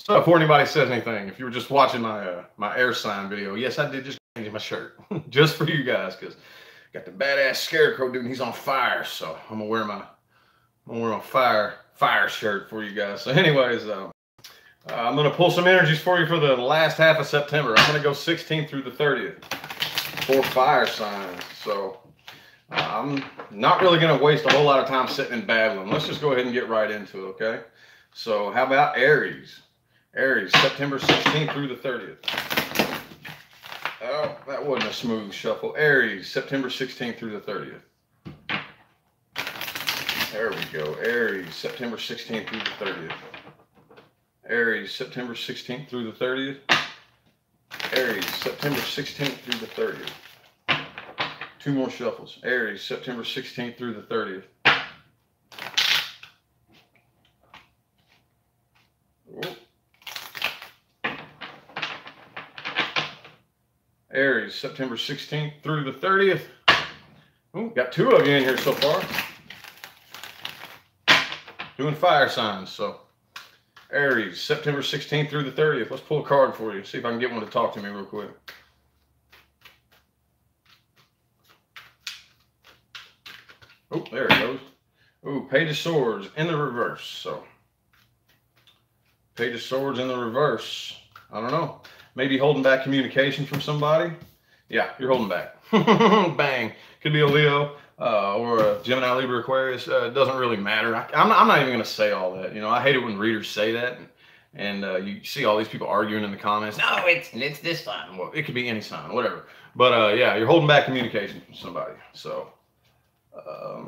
So before anybody says anything, if you were just watching my air sign video, yes, I did just change my shirt just for you guys because got the badass scarecrow dude and he's on fire. So I'm gonna wear my fire shirt for you guys. So anyways, I'm gonna pull some energies for you for the last half of September. I'm gonna go 16th through the 30th for fire signs. So I'm not really gonna waste a whole lot of time sitting and babbling. Let's just go ahead and get right into it, okay? So how about Aries? Aries, September 16th through the 30th. Oh, that wasn't a smooth shuffle. Aries, September 16th through the 30th. There we go. Aries, September 16th through the 30th. Aries, September 16th through the 30th. Aries, September 16th through the 30th. Two more shuffles. Aries, September 16th through the 30th. Ooh. Aries, September 16th through the 30th. Ooh, got two of you in here so far. Doing fire signs. So Aries, September 16th through the 30th. Let's pull a card for you. See if I can get one to talk to me real quick. Oh, there it goes. Ooh, Page of Swords in the reverse. So Page of Swords in the reverse. I don't know. Maybe holding back communication from somebody. Yeah, you're holding back. Bang. Could be a Leo or a Gemini, Libra, Aquarius. It doesn't really matter. I'm not even going to say all that. You know, I hate it when readers say that. And you see all these people arguing in the comments. No, it's this sign. Well, it could be any sign, whatever. But yeah, you're holding back communication from somebody. So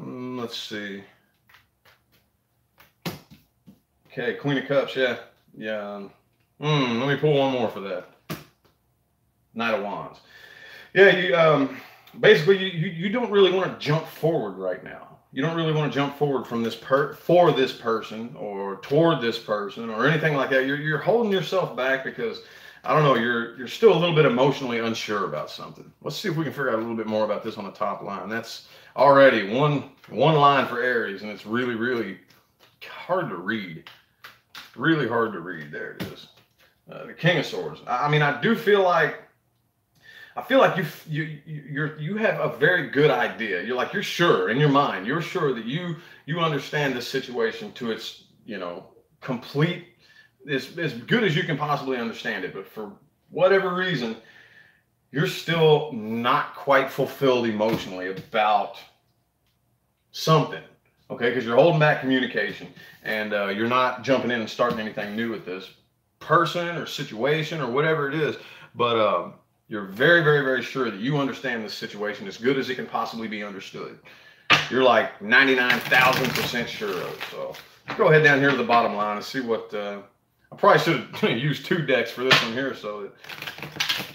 let's see. Okay, Queen of Cups. Yeah. Yeah. Let me pull one more for that. Knight of Wands. Yeah, you basically you don't really want to jump forward right now. You don't really want to jump forward from this for this person or toward this person or anything like that. You're holding yourself back because I don't know, you're still a little bit emotionally unsure about something. Let's see if we can figure out a little bit more about this on the top line. That's already one line for Aries, and it's really, really hard to read. Really hard to read. There it is. The King of Swords. I mean, I feel like you have a very good idea. You're sure in your mind. You're sure that you understand this situation to its, you know, complete, as good as you can possibly understand it. But for whatever reason, you're still not quite fulfilled emotionally about something. Okay, because you're holding back communication and you're not jumping in and starting anything new with this person or situation or whatever it is. But you're very, very, very sure that you understand this situation as good as it can possibly be understood. You're like 99,000% sure of it. So let's go ahead down here to the bottom line and see what. I probably should have used two decks for this one here. So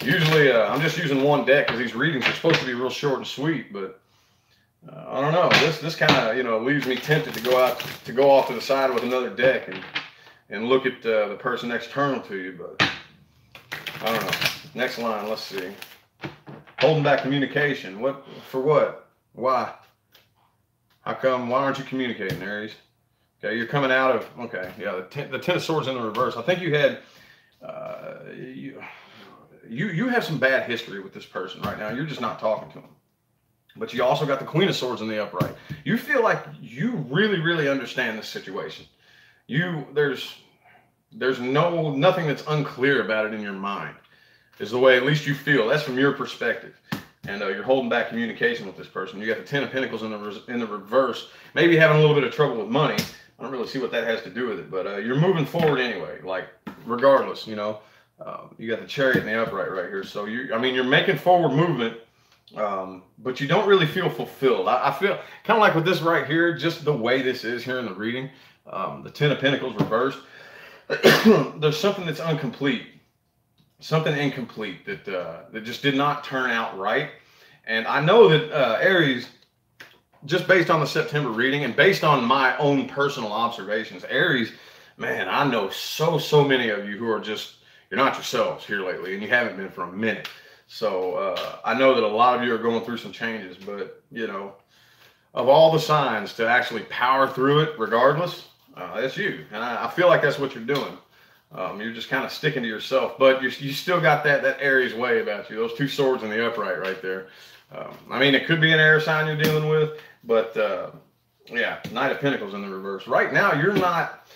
usually I'm just using one deck because these readings are supposed to be real short and sweet. But I don't know. This kind of, you know, leaves me tempted to go off to the side with another deck and look at the person external to you. But I don't know. Next line, let's see. Holding back communication. What for? What? Why? How come? Why aren't you communicating, Aries? Okay, you're coming out of. Okay, yeah. The Ten of Swords in the reverse. I think you had. You have some bad history with this person right now. You're just not talking to them. But you also got the Queen of Swords in the upright. You feel like you really, really understand this situation. There's nothing that's unclear about it in your mind. Is the way at least you feel. That's from your perspective. And you're holding back communication with this person. You got the Ten of Pentacles in the reverse. Maybe having a little bit of trouble with money. I don't really see what that has to do with it. But you're moving forward anyway. Like, regardless, you know. You got the Chariot in the upright right here. So, you're making forward movement. But you don't really feel fulfilled. I feel kind of like with this right here, just the way this is here in the reading. The Ten of Pentacles reversed. There's something that's incomplete. Something incomplete that just did not turn out right. And I know that Aries, just based on the September reading and based on my own personal observations, Aries, man, I know so many of you who are just, you're not yourselves here lately, and you haven't been for a minute. So I know that a lot of you are going through some changes, but, you know, of all the signs to actually power through it regardless, it's you. And I feel like that's what you're doing. You're just kind of sticking to yourself, but you still got that Aries way about you. Those two swords in the upright right there. I mean, it could be an air sign you're dealing with, but yeah, Knight of Pentacles in the reverse. Right now, you're not.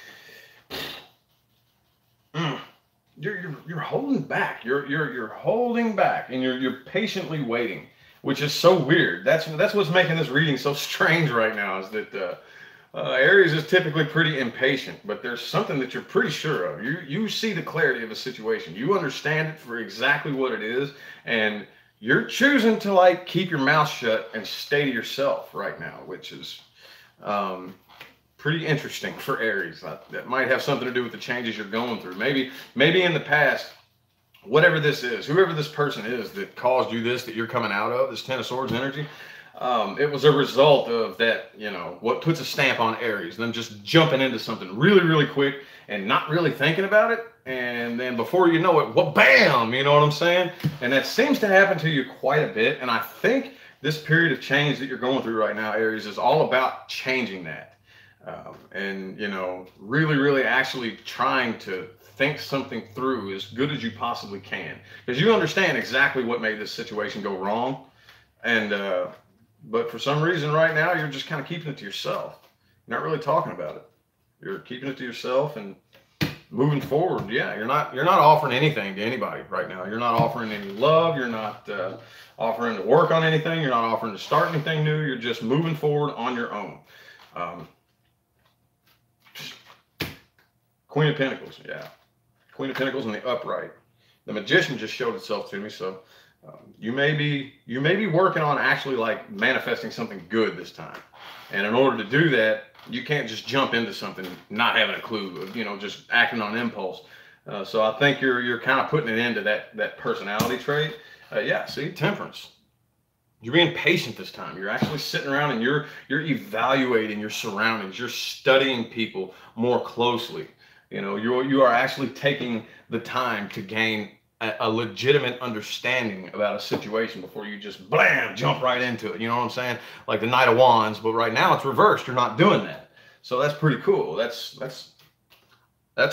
You're holding back. You're holding back, and you're patiently waiting, which is so weird. That's what's making this reading so strange right now. Is that Aries is typically pretty impatient, but there's something that you're pretty sure of. You see the clarity of a situation. You understand it for exactly what it is, and you're choosing to like keep your mouth shut and stay to yourself right now, which is pretty interesting for Aries. That might have something to do with the changes you're going through. Maybe in the past, whatever this is, whoever this person is that caused you this, that you're coming out of, this Ten of Swords energy, it was a result of that, you know, what puts a stamp on Aries, them just jumping into something really, really quick and not really thinking about it. And then before you know it, well, bam, you know what I'm saying? And that seems to happen to you quite a bit. And I think this period of change that you're going through right now, Aries, is all about changing that. And, you know, really, really actually trying to think something through as good as you possibly can. Because you understand exactly what made this situation go wrong. And, but for some reason right now, you're just kind of keeping it to yourself. You're not really talking about it. You're keeping it to yourself and moving forward. Yeah, you're not offering anything to anybody right now. You're not offering any love. You're not offering to work on anything. You're not offering to start anything new. You're just moving forward on your own. Queen of Pentacles, yeah. Queen of Pentacles in the upright. The Magician just showed itself to me, so you may be working on actually like manifesting something good this time. And in order to do that, you can't just jump into something not having a clue, you know, just acting on impulse. So I think you're kind of putting it into that personality trait. Yeah, see, Temperance. You're being patient this time. You're actually sitting around and you're evaluating your surroundings. You're studying people more closely. You know, you are actually taking the time to gain a legitimate understanding about a situation before you just blam, jump right into it. You know what I'm saying? Like the Knight of Wands, but right now it's reversed. You're not doing that. So that's pretty cool. That's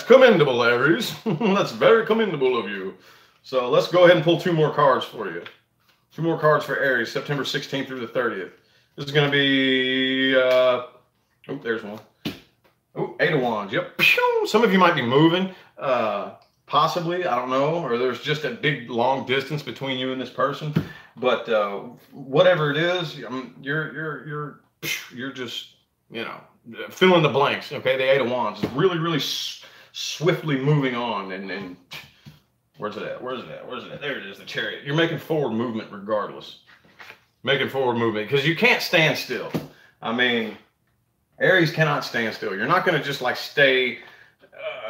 commendable, Aries. That's very commendable of you. So let's go ahead and pull two more cards for you. Two more cards for Aries, September 16th through the 30th. This is going to be, oh, there's one. Oh, Eight of Wands. Yep. Some of you might be moving, possibly. I don't know. Or there's just a big, long distance between you and this person. But whatever it is, you're just, you know, fill in the blanks. Okay, the Eight of Wands is really, really swiftly moving on. And where's it at? Where's it at? Where's it at? There it is, the Chariot. You're making forward movement regardless. Making forward movement because you can't stand still. I mean, Aries cannot stand still. You're not going to just like stay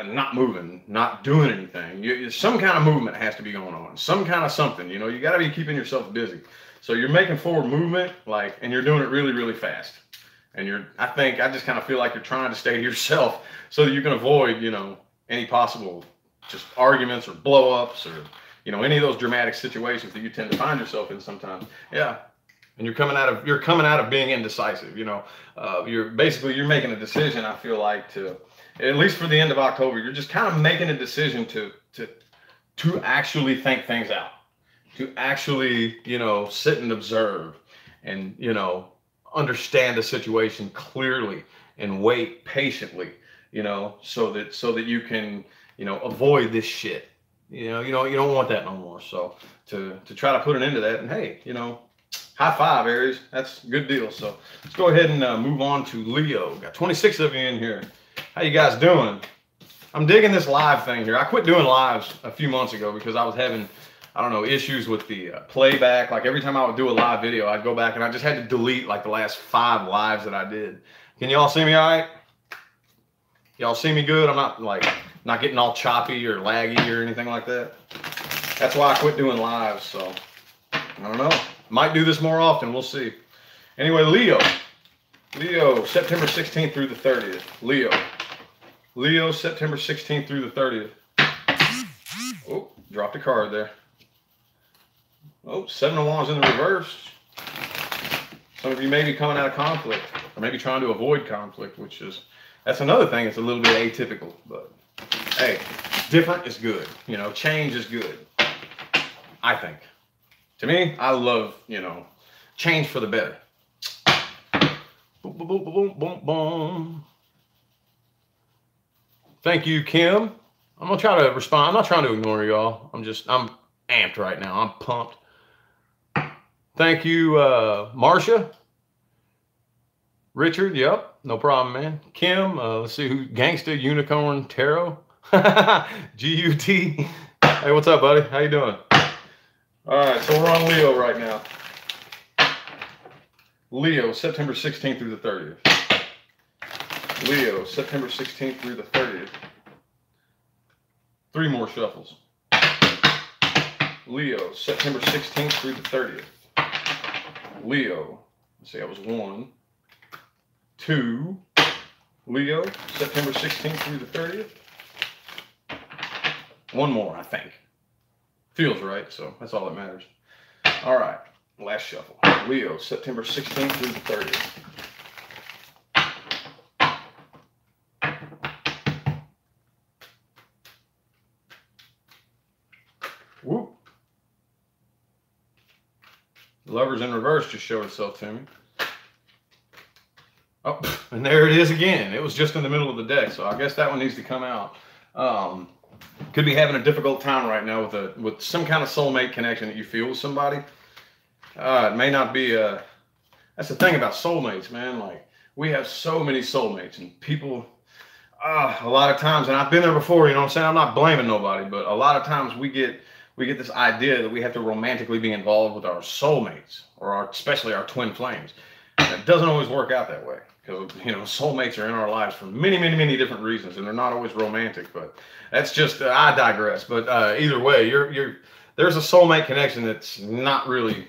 not moving, not doing anything. Some kind of movement has to be going on. Some kind of something, you know, you got to be keeping yourself busy. So you're making forward movement, like, and you're doing it really, really fast. And I just kind of feel like you're trying to stay to yourself so that you can avoid, you know, any possible just arguments or blow-ups or, you know, any of those dramatic situations that you tend to find yourself in sometimes. Yeah. And you're coming out of being indecisive, you know. You're making a decision, I feel like, to, at least for the end of October, you're just kind of making a decision to actually think things out, to actually, you know, sit and observe and, you know, understand the situation clearly and wait patiently, you know, so that you can, you know, avoid this shit. You know, you don't want that no more. So to try to put an end to that, and hey, you know, high five, Aries. That's a good deal. So let's go ahead and move on to Leo. Got 26 of you in here. How you guys doing? I'm digging this live thing here. I quit doing lives a few months ago because I was having, I don't know, issues with the playback. Like every time I would do a live video, I'd go back and I just had to delete like the last 5 lives that I did. Can y'all see me all right? Y'all see me good? I'm not getting all choppy or laggy or anything like that. That's why I quit doing lives. So I don't know. Might do this more often. We'll see. Anyway, Leo, September 16th through the 30th. Leo, September 16th through the 30th. Oh, dropped a card there. Oh, 7 of Wands in the reverse. Some of you may be coming out of conflict or maybe trying to avoid conflict, that's another thing that's a little bit atypical. But hey, different is good. You know, change is good, I think. To me, I love, you know, change for the better. Boom, boom, boom, boom, boom, boom. Thank you, Kim. I'm gonna try to respond. I'm not trying to ignore y'all. I'm amped right now. I'm pumped. Thank you, Marcia. Richard, yep, no problem, man. Kim, let's see who, Gangsta Unicorn Tarot. G-U-T. Hey, what's up, buddy? How you doing? All right, so we're on Leo right now. Leo, September 16th through the 30th. Leo, September 16th through the 30th. 3 more shuffles. Leo, September 16th through the 30th. Leo, let's see, that was 1, 2. Leo, September 16th through the 30th. 1 more, I think. Feels right, so that's all that matters. All right, last shuffle. Leo, September 16th through the 30th. Whoop. Lovers in reverse just showed itself to me. Oh, and there it is again. It was just in the middle of the deck, so I guess that one needs to come out. Could be having a difficult time right now with some kind of soulmate connection that you feel with somebody. It may not be that's the thing about soulmates, man. Like, we have so many soulmates, and people, a lot of times, and I've been there before, you know what I'm saying? I'm not blaming nobody, but a lot of times we get this idea that we have to romantically be involved with our soulmates, or especially our twin flames. And it doesn't always work out that way, because, you know, soulmates are in our lives for many, many, many different reasons, and they're not always romantic. But that's just, I digress. But either way, there's a soulmate connection that's not really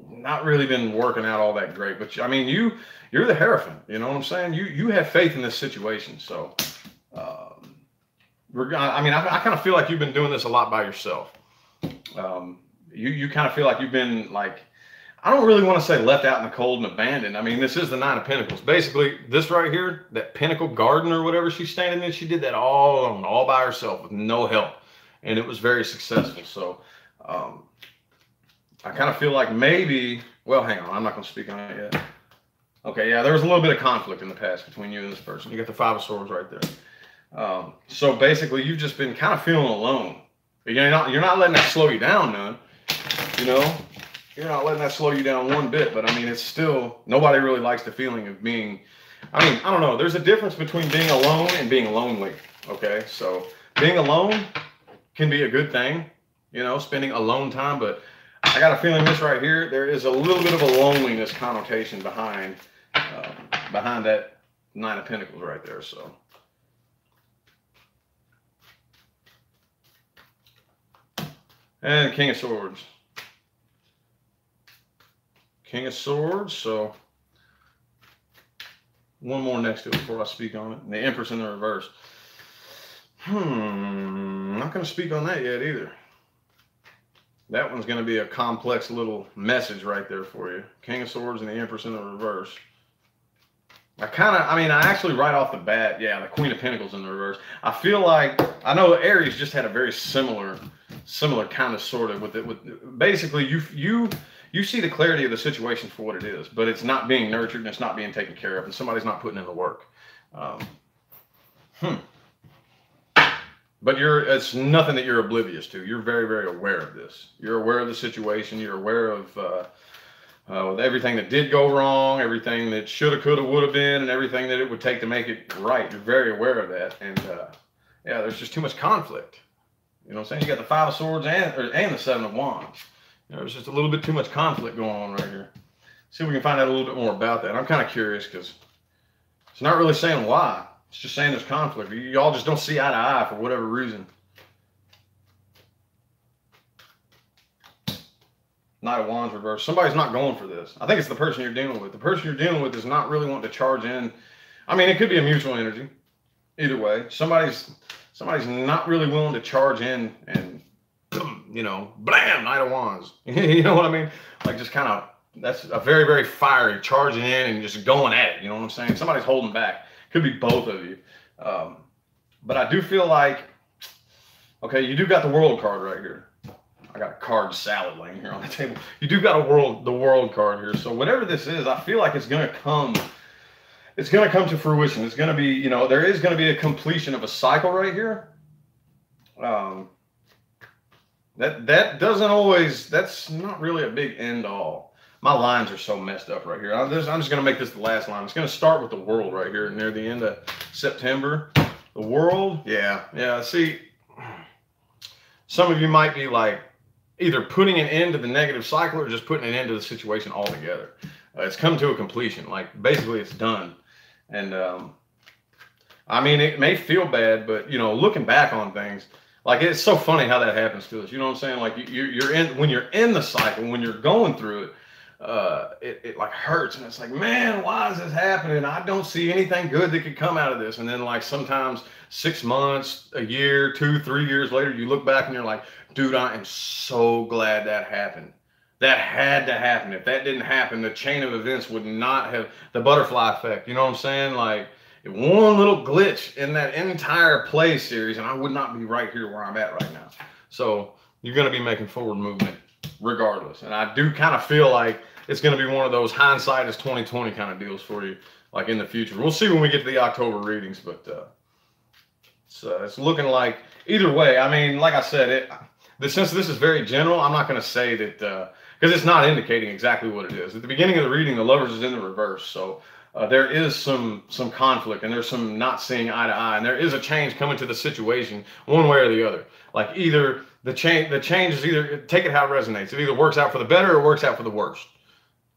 been working out all that great. But I mean, you're the Hierophant. You know what I'm saying? You have faith in this situation, so. I mean, I kind of feel like you've been doing this a lot by yourself. You kind of feel like you've been, like, I don't really want to say left out in the cold and abandoned. I mean, this is the 9 of Pentacles. Basically, this right here, that Pinnacle Garden or whatever she's standing in, she did that all alone, all by herself with no help. And it was very successful. So I kind of feel like maybe, well, hang on, I'm not going to speak on it yet. Okay, yeah, there was a little bit of conflict in the past between you and this person. You got the 5 of Swords right there. So basically, you've just been kind of feeling alone. But you're not letting that slow you down none. You know, you're not letting that slow you down one bit. But I mean, it's still, nobody really likes the feeling of being, I mean, I don't know. There's a difference between being alone and being lonely. Okay, so being alone can be a good thing, you know, spending alone time. But I got a feeling this right here, there is a little bit of a loneliness connotation behind that 9 of Pentacles right there. So. And King of Swords. King of Swords, so 1 more next to it before I speak on it. And the Empress in the reverse. I'm not going to speak on that yet either. That one's going to be a complex little message right there for you. King of Swords and the Empress in the reverse. I actually right off the bat, yeah, the Queen of Pentacles in the reverse. I feel like, I know Aries just had a very similar kind of sort of with it. With basically, you see the clarity of the situation for what it is, but it's not being nurtured and it's not being taken care of, and somebody's not putting in the work. But it's nothing that you're oblivious to. You're very, very aware of this. You're aware of the situation. You're aware of with everything that did go wrong, everything that shoulda, coulda, woulda been, and everything that it would take to make it right. You're very aware of that. And yeah, there's just too much conflict. You know what I'm saying? You got the 5 of Swords and the 7 of Wands. You know, there's just a little bit too much conflict going on right here. See if we can find out a little bit more about that. I'm kind of curious because it's not really saying why. It's just saying there's conflict. Y'all just don't see eye to eye for whatever reason. Knight of Wands reverse. Somebody's not going for this. I think it's the person you're dealing with. The person you're dealing with is not really wanting to charge in. I mean, it could be a mutual energy. Either way. Somebody's not really willing to charge in and, you know, blam, Knight of Wands. You know what I mean? Like, just kind of, that's a very, very fiery, charging in and just going at it. You know what I'm saying? Somebody's holding back. Could be both of you. But I do feel like Okay, you do got the World card right here. I got a card salad laying here on the table. You do got the World card here. So whatever this is, I feel like it's going to come. It's going to come to fruition. It's going to be, you know, there is going to be a completion of a cycle right here. That doesn't always. That's not really a big end all. My lines are so messed up right here. I'm just going to make this the last line. It's going to start with the World right here near the end of September. The World, yeah. See, some of you might be like either putting an end to the negative cycle or just putting an end to the situation altogether. It's come to a completion. Like basically, it's done. And I mean, it may feel bad, but you know, looking back on things, like it's so funny how that happens to us. You know what I'm saying? Like you're in when you're in the cycle, when you're going through it, it like hurts, and it's like, man, why is this happening? I don't see anything good that could come out of this. And then like sometimes 6 months, a year, 2, 3 years later, you look back and you're like, dude, I am so glad that happened. That had to happen. If that didn't happen, the chain of events would not have the butterfly effect. You know what I'm saying? Like one little glitch in that entire play series, and I would not be right here where I'm at right now. So you're going to be making forward movement regardless. And I do kind of feel like it's going to be one of those hindsight is 2020 kind of deals for you, like in the future. We'll see when we get to the October readings, but it's looking like either way. I mean, like I said, since this is very general, I'm not going to say that because it's not indicating exactly what it is. At the beginning of the reading, the Lovers is in the reverse, so there is some conflict, and there's some not seeing eye to eye, and there is a change coming to the situation one way or the other. Like either the change is either, take it how it resonates. It either works out for the better or it works out for the worst.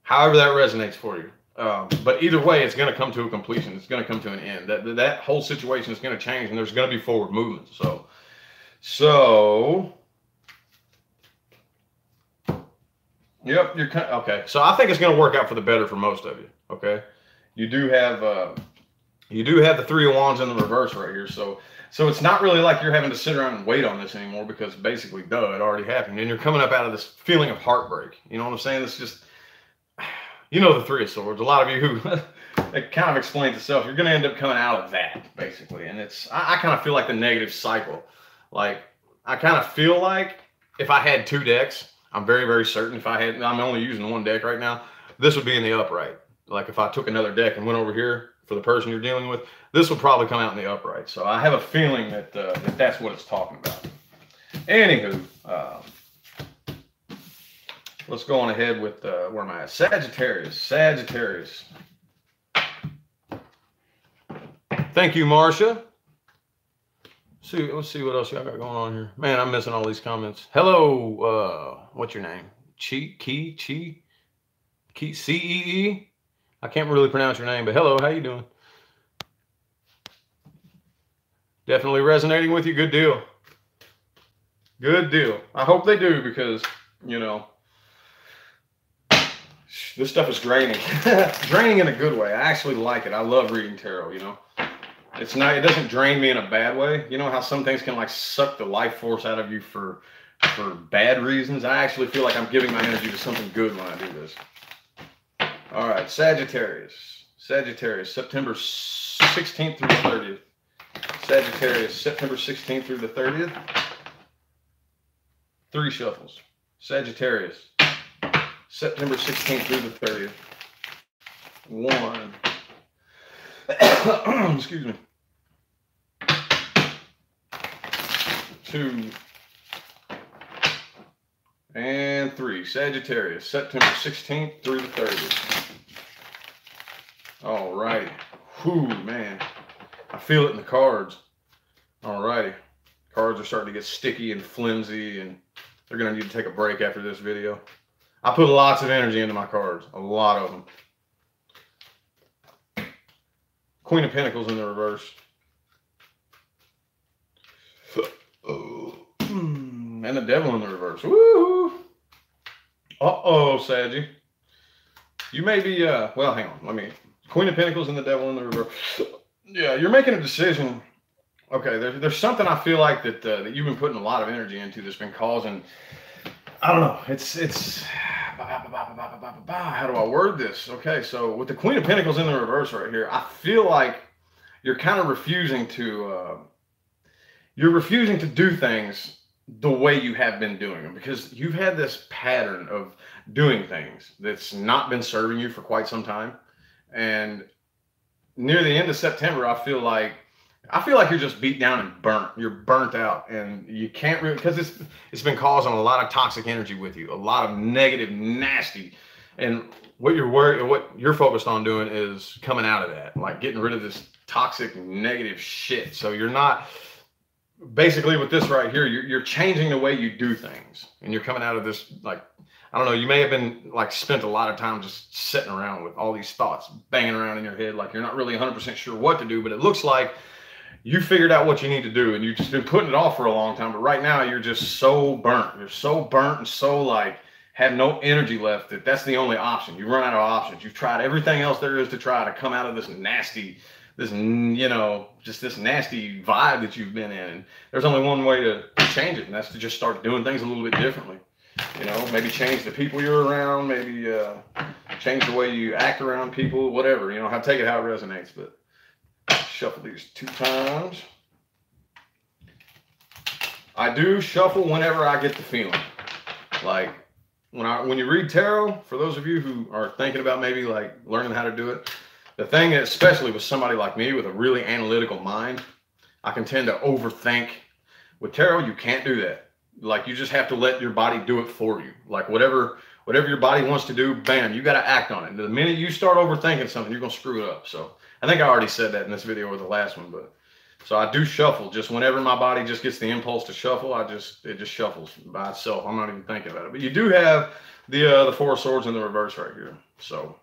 However that resonates for you. But either way, it's going to come to a completion. It's going to come to an end. That whole situation is going to change, and there's going to be forward movement. So. Yep, you're kind of, okay. So I think it's going to work out for the better for most of you. Okay, you do have the Three of Wands in the reverse right here. So it's not really like you're having to sit around and wait on this anymore, because basically, it already happened, and you're coming up out of this feeling of heartbreak. You know what I'm saying? It's just, you know, the Three of Swords. A lot of you who it kind of explains itself. You're going to end up coming out of that basically, and I kind of feel like the negative cycle. Like I kind of feel like if I had 2 decks. I'm very, very certain I'm only using 1 deck right now, this would be in the upright. Like if I took another deck and went over here for the person you're dealing with, this would probably come out in the upright. So I have a feeling that, that's what it's talking about. Anywho, let's go on ahead with, where am I at? Sagittarius. Thank you, Marcia. Let's see what else y'all got going on here. Man, I'm missing all these comments. Hello, what's your name? C-E-E? I can't really pronounce your name, but hello, how you doing? Definitely resonating with you. Good deal. Good deal. I hope they do, because, you know, this stuff is draining. Draining in a good way. I actually like it. I love reading tarot, you know. It's not, it doesn't drain me in a bad way. You know how some things can like suck the life force out of you for bad reasons? I actually feel like I'm giving my energy to something good when I do this. All right, Sagittarius, September 16th through the 30th. Sagittarius, September 16th through the 30th. 3 shuffles. Sagittarius, September 16th through the 30th. 1. Excuse me. 2 and 3. Sagittarius, September 16th through the 30th. All righty. Whew, man. I feel it in the cards. All righty. Cards are starting to get sticky and flimsy, and they're going to need to take a break after this video. I put lots of energy into my cards. A lot of them. Queen of Pentacles in the reverse. And the Devil in the reverse. Woo! Uh-oh, Saggy. You may be, well, hang on. Queen of Pentacles and the Devil in the reverse. Yeah, you're making a decision. Okay, there's something I feel like that you've been putting a lot of energy into that's been causing, I don't know, it's how do I word this? Okay, so with the Queen of Pentacles in the reverse right here, I feel like you're kind of refusing to, you're refusing to do things the way you have been doing them because you've had this pattern of doing things that's not been serving you for quite some time. And near the end of September, I feel like you're just beat down and burnt. You're burnt out, and you can't really, because it's been causing a lot of toxic energy with you, a lot of negative, nasty, and what you're focused on doing is coming out of that, like getting rid of this toxic, negative shit. So you're not, basically with this right here, you're changing the way you do things, and you're coming out of this, like, I don't know, you may have been like spent a lot of time just sitting around with all these thoughts banging around in your head, like you're not really 100% sure what to do, but it looks like you figured out what you need to do, and you've just been putting it off for a long time. But right now you're just so burnt. You're so burnt and so like have no energy left that's the only option. You run out of options. You've tried everything else there is to try to come out of this nasty, just this nasty vibe that you've been in. And there's only one way to change it, and that's to just start doing things a little bit differently. Maybe change the people you're around, maybe change the way you act around people, whatever, take it how it resonates. But shuffle these 2 times. I do shuffle whenever I get the feeling. Like when you read tarot, for those of you who are thinking about maybe like learning how to do it, the thing, especially with somebody like me with a really analytical mind, I can tend to overthink. With tarot, you can't do that. Like, you just have to let your body do it for you. Like whatever your body wants to do, bam, you got to act on it. The minute you start overthinking something, you're going to screw it up. So I think I already said that in this video or the last one, but so I do shuffle just whenever my body just gets the impulse to shuffle. It just shuffles by itself. I'm not even thinking about it. But you do have the 4 of Swords in the reverse right here. So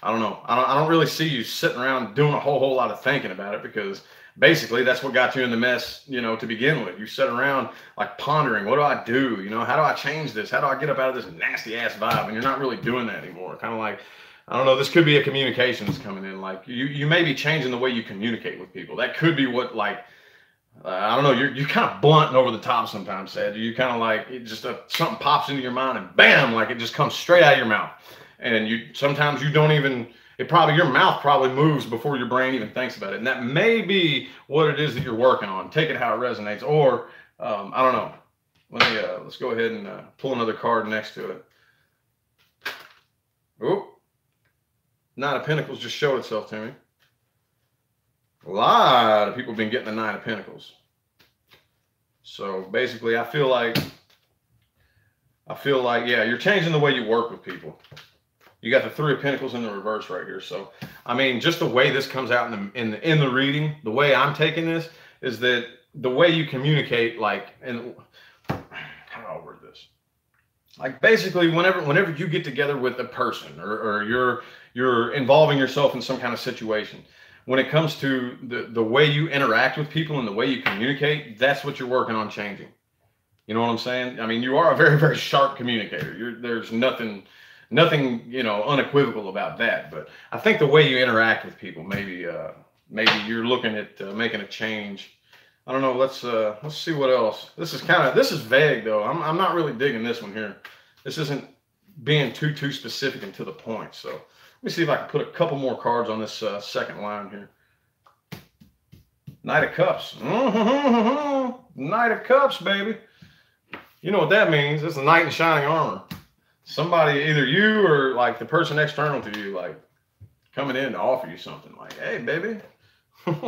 I don't know. I don't really see you sitting around doing a whole lot of thinking about it, because basically that's what got you in the mess, to begin with. You sit around like pondering, what do I do? How do I change this? How do I get up out of this nasty ass vibe? And you're not really doing that anymore. Kind of like, I don't know, this could be a communication that's coming in. Like you may be changing the way you communicate with people. That could be what, like, I don't know, you're kind of blunt and over the top sometimes, Sag. You kind of like, it just something pops into your mind and bam, like it just comes straight out of your mouth. And sometimes you don't even, your mouth probably moves before your brain even thinks about it. And that may be what it is that you're working on. Take it how it resonates. Or, I don't know. Let's go ahead and pull another card next to it. Oh, 9 of Pentacles just showed itself to me. A lot of people have been getting the 9 of Pentacles. So basically, I feel like, yeah, you're changing the way you work with people. You got the 3 of Pentacles in the reverse right here. So, I mean, just the way this comes out in the reading, the way I'm taking this is that the way you communicate, like, and how do I word this? Like, basically, whenever you get together with a person or you're involving yourself in some kind of situation, when it comes to the way you interact with people and the way you communicate, that's what you're working on changing. You know what I'm saying? I mean, you are a very, very sharp communicator. There's nothing unequivocal about that. But I think the way you interact with people, maybe you're looking at making a change. I don't know. Let's see what else. This is vague though. I'm not really digging this one here. This isn't being too specific and to the point. So let me see if I can put a couple more cards on this second line here. Knight of Cups. Knight of Cups, baby. You know what that means? It's a knight in shining armor. Somebody, either you or like the person external to you, like coming in to offer you something. Like, hey, baby.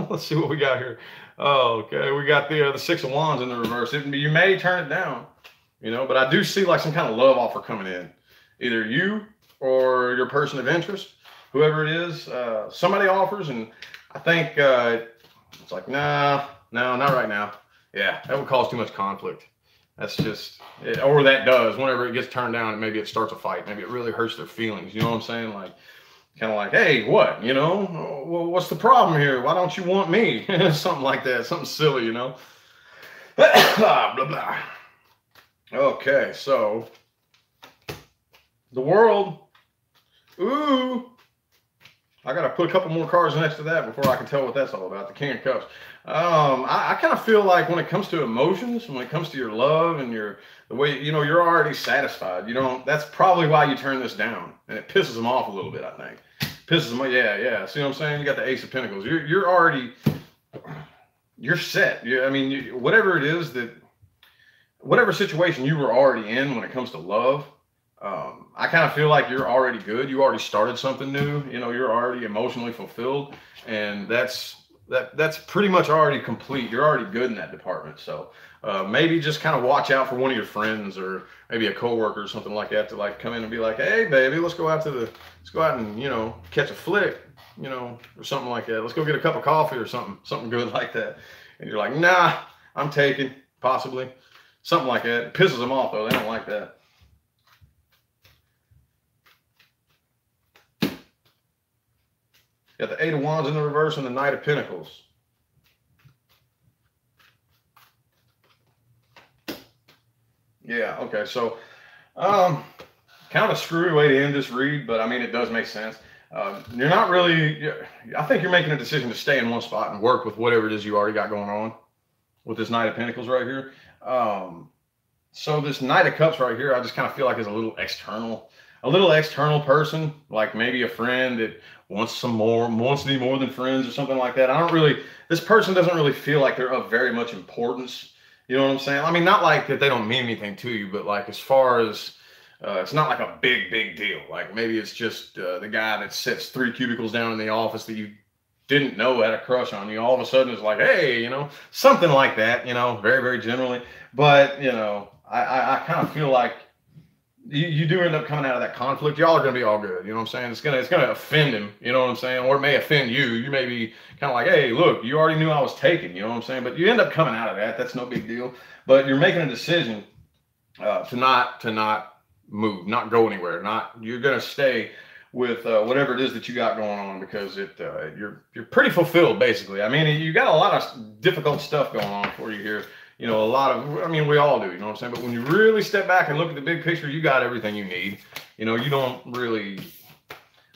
Let's see what we got here. Oh, okay. We got the 6 of Wands in the reverse. You may turn it down, but I do see like some kind of love offer coming in. Either you or your person of interest, whoever it is, somebody offers, and I think it's like, no, not right now. Yeah, that would cause too much conflict. That's just, or that does. Whenever it gets turned down, maybe it starts a fight. Maybe it really hurts their feelings. You know what I'm saying? Like, kind of like, hey, what? Well, what's the problem here? Why don't you want me? Something like that. Something silly, blah, blah, blah. Okay, so the World. Ooh. I got to put a couple more cards next to that before I can tell what that's all about. The King of Cups. I kind of feel like when it comes to emotions, when it comes to your love and the way, you're already satisfied. That's probably why you turn this down. And it pisses them off a little bit, I think. Pisses them off. Yeah. See what I'm saying? You got the Ace of Pentacles. You're already, you're set. I mean, whatever it is that, whatever situation you were already in when it comes to love, I kind of feel like you're already good. You already started something new. You know, you're already emotionally fulfilled, and that's pretty much already complete. You're already good in that department. So maybe just kind of watch out for one of your friends or maybe a coworker or something like that to like come in and be like, hey, baby, let's go out and, you know, catch a flick, you know, or something like that. Let's go get a cup of coffee or something good like that. And you're like, nah, I'm taking, possibly. Something like that. It pisses them off, though. They don't like that. Got the Eight of Wands in the reverse and the Knight of Pentacles. Yeah, okay. So, kind of a screwy way to end this read, but I mean, it does make sense. You're not really, I think you're making a decision to stay in one spot and work with whatever it is you already got going on with this Knight of Pentacles right here. So this Knight of Cups right here, I just kind of feel like is a little external person, like maybe a friend that wants to be more than friends or something like that. This person doesn't really feel like they're of very much importance. You know what I'm saying? I mean, not like that they don't mean anything to you, but like as far as, it's not like a big deal. Like maybe it's just the guy that sits 3 cubicles down in the office that you didn't know had a crush on you. All of a sudden it's like, hey, you know, something like that, you know, very generally. But, you know, I kind of feel like you do end up coming out of that conflict. Y'all are going to be all good. You know what I'm saying? It's gonna offend him. You know what I'm saying? Or it may offend you. You may be kind of like, hey, look, you already knew I was taken. You know what I'm saying? But you end up coming out of that. That's no big deal. But you're making a decision to not move, not go anywhere. You're going to stay with whatever it is that you got going on, because you're pretty fulfilled, basically. I mean, you got a lot of difficult stuff going on for you here. You know, I mean, we all do, you know what I'm saying? But when you really step back and look at the big picture, you got everything you need. You know, you don't really,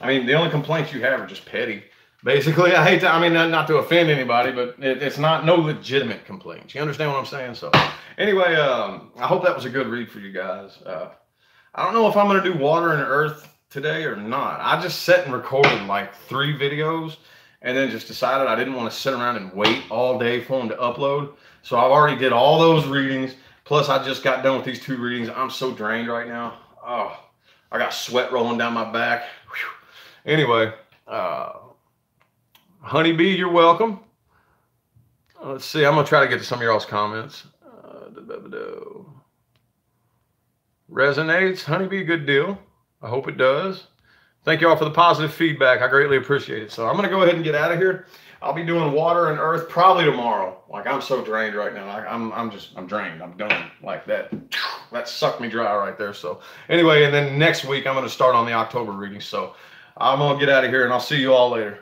I mean, the only complaints you have are just petty. Basically, I mean, not to offend anybody, but it's no legitimate complaints. You understand what I'm saying? So anyway, I hope that was a good read for you guys. I don't know if I'm going to do water and earth today or not. I just sat and recorded like 3 videos and then just decided I didn't want to sit around and wait all day for them to upload. So I've already did all those readings. Plus I just got done with these 2 readings. I'm so drained right now. Oh, I got sweat rolling down my back. Whew. Anyway, Honeybee, you're welcome. Let's see. I'm going to try to get to some of y'all's comments. Resonates. Honeybee, good deal. I hope it does. Thank you all for the positive feedback. I greatly appreciate it. So I'm going to go ahead and get out of here. I'll be doing water and earth probably tomorrow. Like, I'm so drained right now. I'm drained. I'm done. Like that sucked me dry right there. So anyway, and then next week I'm going to start on the October reading. So I'm going to get out of here and I'll see you all later.